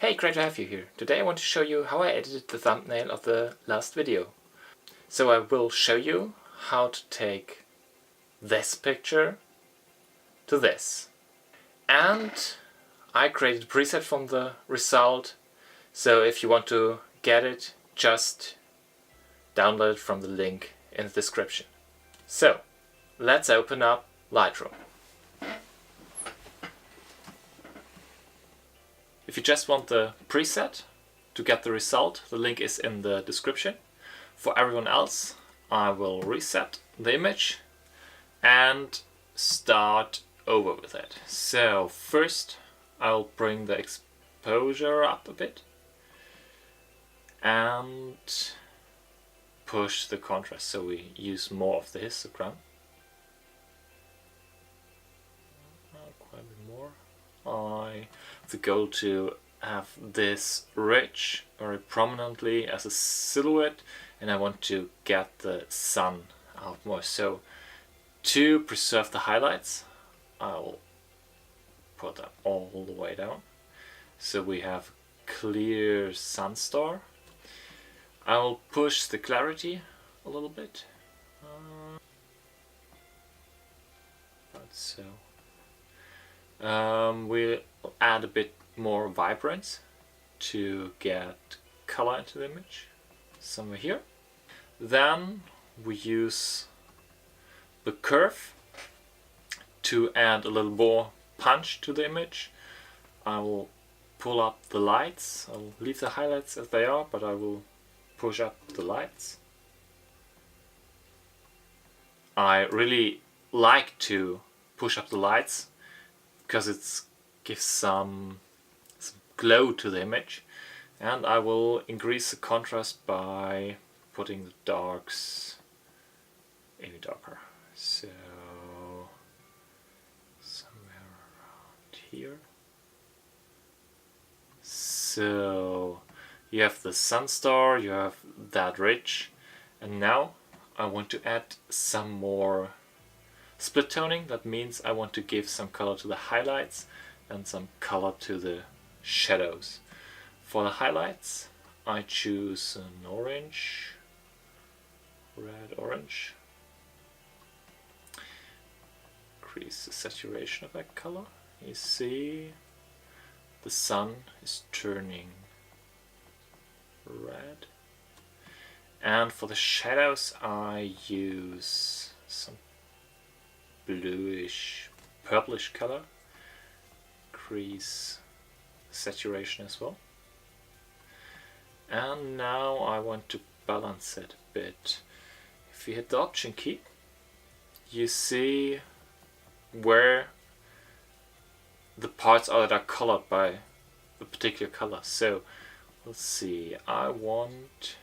Hey, great to have you here. Today I want to show you how I edited the thumbnail of the last video. So I will show you how to take this picture to this. And I created a preset from the result, so if you want to get it, just download it from the link in the description. So, let's open up Lightroom. If you just want the preset to get the result, the link is in the description. For everyone else, I will reset the image and start over with it. So first I'll bring the exposure up a bit and push the contrast so we use more of the histogram. Quite a bit more. I have the goal to have this rich very prominently as a silhouette, and I want to get the sun out more. So to preserve the highlights, I'll put that all the way down so we have clear sun star. I'll push the clarity a little bit, like so. We'll add a bit more vibrance to get color into the image, somewhere here. Then we use the curve to add a little more punch to the image. I will pull up the lights. I'll leave the highlights as they are, but I will push up the lights. I really like to push up the lights because it gives some glow to the image, and I will increase the contrast by putting the darks even darker. So somewhere around here. So you have the sun star, you have that rich, and now I want to add some more split toning. That means I want to give some color to the highlights and some color to the shadows. For the highlights, I choose an orange, red orange. Increase the saturation of that color. You see the sun is turning red. And for the shadows, I use some bluish, purplish color. Increase saturation as well. And now I want to balance it a bit. If you hit the Option key, you see where the parts are that are colored by the particular color. So let's see, I want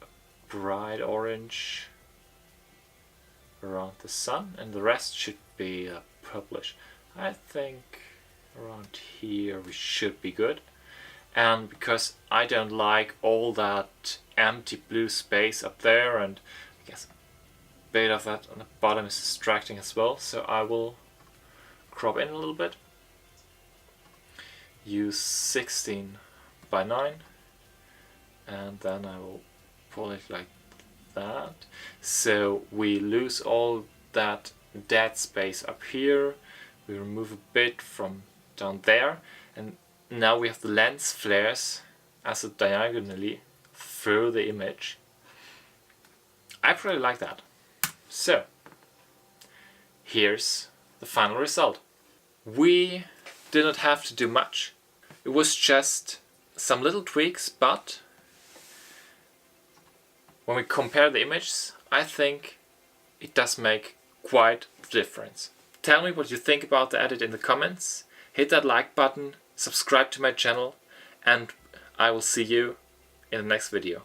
a bright orange around the sun, and the rest should be purplish. I think around here we should be good. And because I don't like all that empty blue space up there, and I guess a bit of that on the bottom is distracting as well, so I will crop in a little bit. Use 16:9, and then I will pull it like that. So we lose all that dead space up here. We remove a bit from down there, and now we have the lens flares as it diagonally through the image. I really like that. So here's the final result. We didn't have to do much. It was just some little tweaks, but when we compare the images, I think it does make quite the difference. Tell me what you think about the edit in the comments. Hit that like button, subscribe to my channel, and I will see you in the next video.